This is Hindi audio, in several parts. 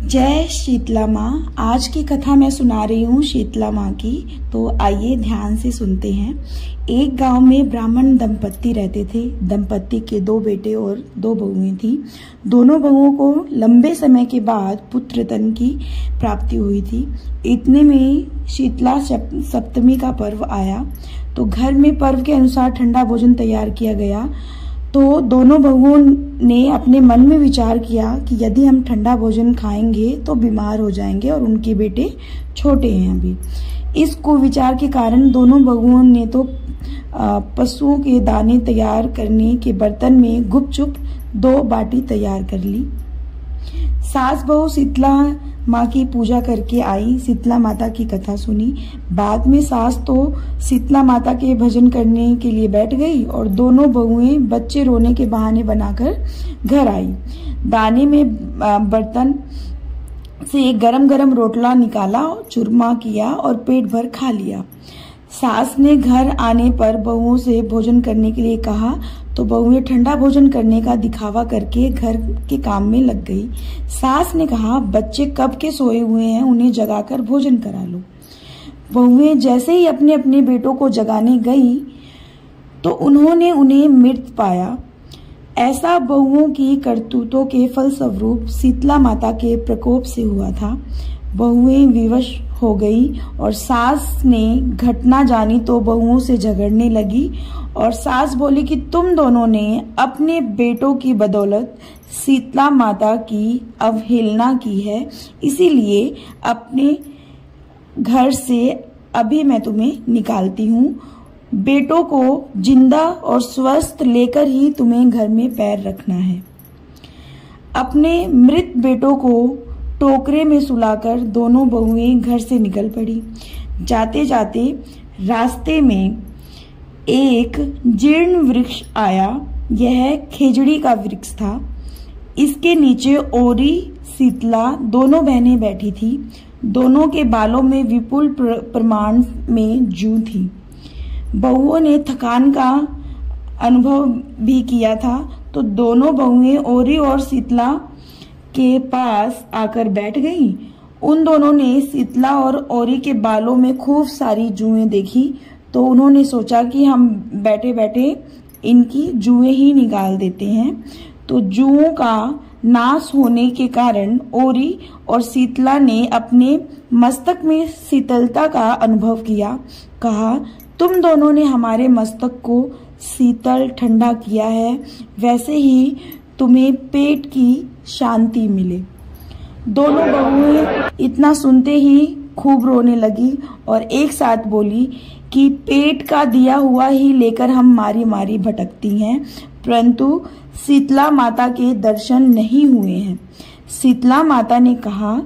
जय शीतला माँ। आज की कथा मैं सुना रही हूँ शीतला माँ की। तो आइए ध्यान से सुनते हैं। एक गांव में ब्राह्मण दंपत्ति रहते थे। दंपत्ति के 2 बेटे और 2 बहुएं थी। दोनों बहुओं को लंबे समय के बाद पुत्रतन की प्राप्ति हुई थी। इतने में शीतला सप्तमी का पर्व आया तो घर में पर्व के अनुसार ठंडा भोजन तैयार किया गया। तो दोनों बहुओं ने अपने मन में विचार किया कि यदि हम ठंडा भोजन खाएंगे तो बीमार हो जाएंगे और उनके बेटे छोटे हैं अभी। इस कुविचार के कारण दोनों बहुओं ने तो पशुओं के दाने तैयार करने के बर्तन में गुपचुप 2 बाटी तैयार कर ली। सास बहू शीतला माँ की पूजा करके आई, शीतला माता की कथा सुनी। बाद में सास तो शीतला माता के भजन करने के लिए बैठ गई और दोनों बहुएं बच्चे रोने के बहाने बनाकर घर आई। दाने में बर्तन से गरम गरम रोटला निकाला, चूरमा किया और पेट भर खा लिया। सास ने घर आने पर बहुओं से भोजन करने के लिए कहा तो बहुएं ठंडा भोजन करने का दिखावा करके घर के काम में लग गई। सास ने कहा, बच्चे कब के सोए हुए हैं, उन्हें जगाकर भोजन करा लो। बहुएं जैसे ही अपने अपने बेटों को जगाने गई तो उन्होंने उन्हें मृत पाया। ऐसा बहुओं की करतूतों के फलस्वरूप शीतला माता के प्रकोप से हुआ था। बहुएं विवश हो गई और सास ने घटना जानी तो बहुओं से झगड़ने लगी और सास बोली कि तुम दोनों ने अपने बेटों की बदौलत शीतला माता की अवहेलना की है, इसीलिए अपने घर से अभी मैं तुम्हें निकालती हूँ। बेटों को जिंदा और स्वस्थ लेकर ही तुम्हें घर में पैर रखना है। अपने मृत बेटों को टोकरे में सुलाकर दोनों बहुएं घर से निकल पड़ी। जाते जाते रास्ते में एक जीर्ण वृक्ष आया। यह खेजड़ी का वृक्ष था। इसके नीचे ओरी शीतला दोनों बहनें बैठी थी। दोनों के बालों में विपुल प्रमाण में जूं थी। बहुओं ने थकान का अनुभव भी किया था तो दोनों बहुएं ओरी और शीतला के पास आकर बैठ गईं। उन दोनों ने शीतला और ओरी के बालों में खूब सारी जुएं देखी तो उन्होंने सोचा कि हम बैठे बैठे इनकी जुएं ही निकाल देते हैं। तो जुओं का नाश होने के कारण ओरी और शीतला ने अपने मस्तक में शीतलता का अनुभव किया। कहा, तुम दोनों ने हमारे मस्तक को शीतल ठंडा किया है, वैसे ही तुम्हें पेट की शांति मिले। दोनों बहुएं इतना सुनते ही खूब रोने लगी और एक साथ बोली कि पेट का दिया हुआ ही लेकर हम मारी मारी भटकती हैं, परंतु शीतला माता के दर्शन नहीं हुए हैं। शीतला माता ने कहा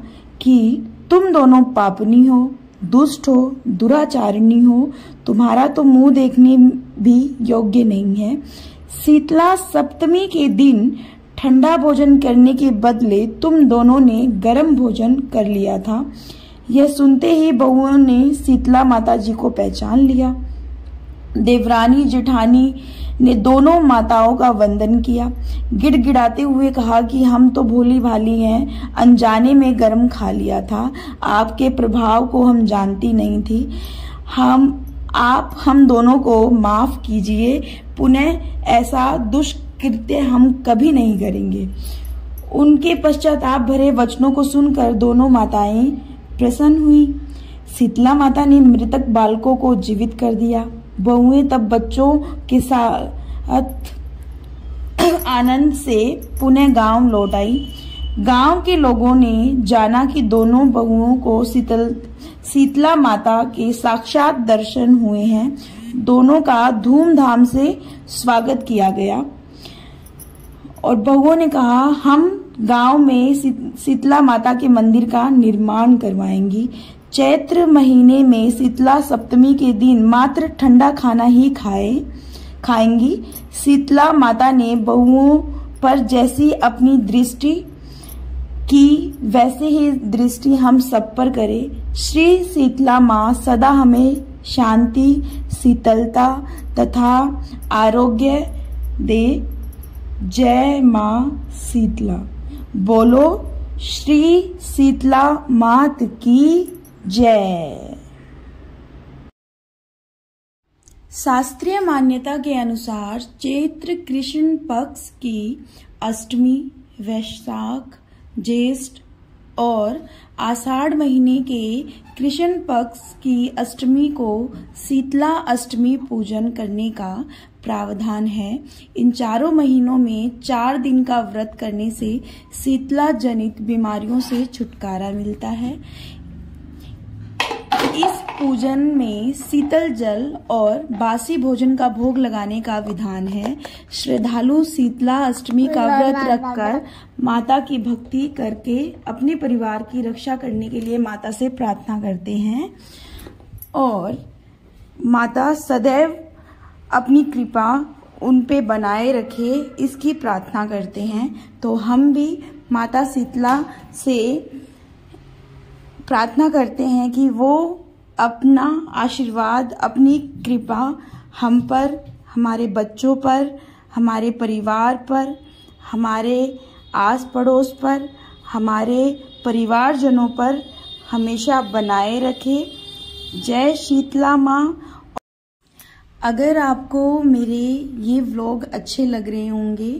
कि तुम दोनों पापनी हो, दुष्ट हो, दुराचारिणी हो, तुम्हारा तो मुंह देखने भी योग्य नहीं है। शीतला सप्तमी के दिन ठंडा भोजन करने के बदले तुम दोनों ने गर्म भोजन कर लिया था। यह सुनते ही बहुओं ने शीतला माता जी को पहचान लिया। देवरानी जेठानी ने दोनों माताओं का वंदन किया। गिड़गिड़ाते हुए कहा कि हम तो भोली भाली हैं, अनजाने में गर्म खा लिया था। आपके प्रभाव को हम जानती नहीं थी। आप हम दोनों को माफ कीजिए। पुनः ऐसा दुष्कृत्य हम कभी नहीं करेंगे। उनके पश्चाताप भरे वचनों को सुनकर दोनों माताएं प्रसन्न हुई। शीतला माता ने मृतक बालकों को जीवित कर दिया। बहुएं तब बच्चों के साथ आनंद से पुनः गांव लौट आई। गांव के लोगों ने जाना कि दोनों बहुओं को शीतला माता के साक्षात दर्शन हुए हैं। दोनों का धूमधाम से स्वागत किया गया और बहुओं ने कहा, हम गांव में शीतला माता के मंदिर का निर्माण करवाएंगी। चैत्र महीने में शीतला सप्तमी के दिन मात्र ठंडा खाना ही खाएंगी। शीतला माता ने बहुओं पर जैसी अपनी दृष्टि की वैसे ही दृष्टि हम सब पर करे। श्री शीतला माँ सदा हमें शांति, शीतलता तथा आरोग्य दे। जय माँ शीतला। बोलो श्री शीतला मात की जय। शास्त्रीय मान्यता के अनुसार चैत्र कृष्ण पक्ष की अष्टमी, वैशाख, ज्येष्ठ और आषाढ़ महीने के कृष्ण पक्ष की अष्टमी को शीतला अष्टमी पूजन करने का प्रावधान है। इन चारों महीनों में 4 दिन का व्रत करने से शीतला जनित बीमारियों से छुटकारा मिलता है। इस पूजन में शीतल जल और बासी भोजन का भोग लगाने का विधान है। श्रद्धालु शीतला अष्टमी का व्रत रखकर माता की भक्ति करके अपने परिवार की रक्षा करने के लिए माता से प्रार्थना करते हैं और माता सदैव अपनी कृपा उन पे बनाए रखे, इसकी प्रार्थना करते हैं। तो हम भी माता शीतला से प्रार्थना करते हैं कि वो अपना आशीर्वाद, अपनी कृपा हम पर, हमारे बच्चों पर, हमारे परिवार पर, हमारे आस पड़ोस पर, हमारे परिवारजनों पर हमेशा बनाए रखे। जय शीतला माँ। अगर आपको मेरे ये व्लॉग अच्छे लग रहे होंगे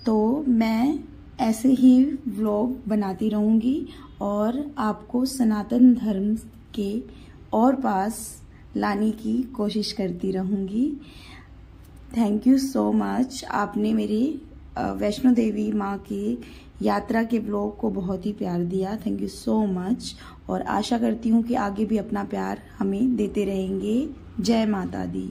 तो मैं ऐसे ही व्लॉग बनाती रहूँगी और आपको सनातन धर्म के और पास लाने की कोशिश करती रहूँगी। Thank you so much. आपने मेरी वैष्णो देवी माँ की यात्रा के व्लॉग को बहुत ही प्यार दिया। थैंक यू सो मच और आशा करती हूँ कि आगे भी अपना प्यार हमें देते रहेंगे। जय माता दी।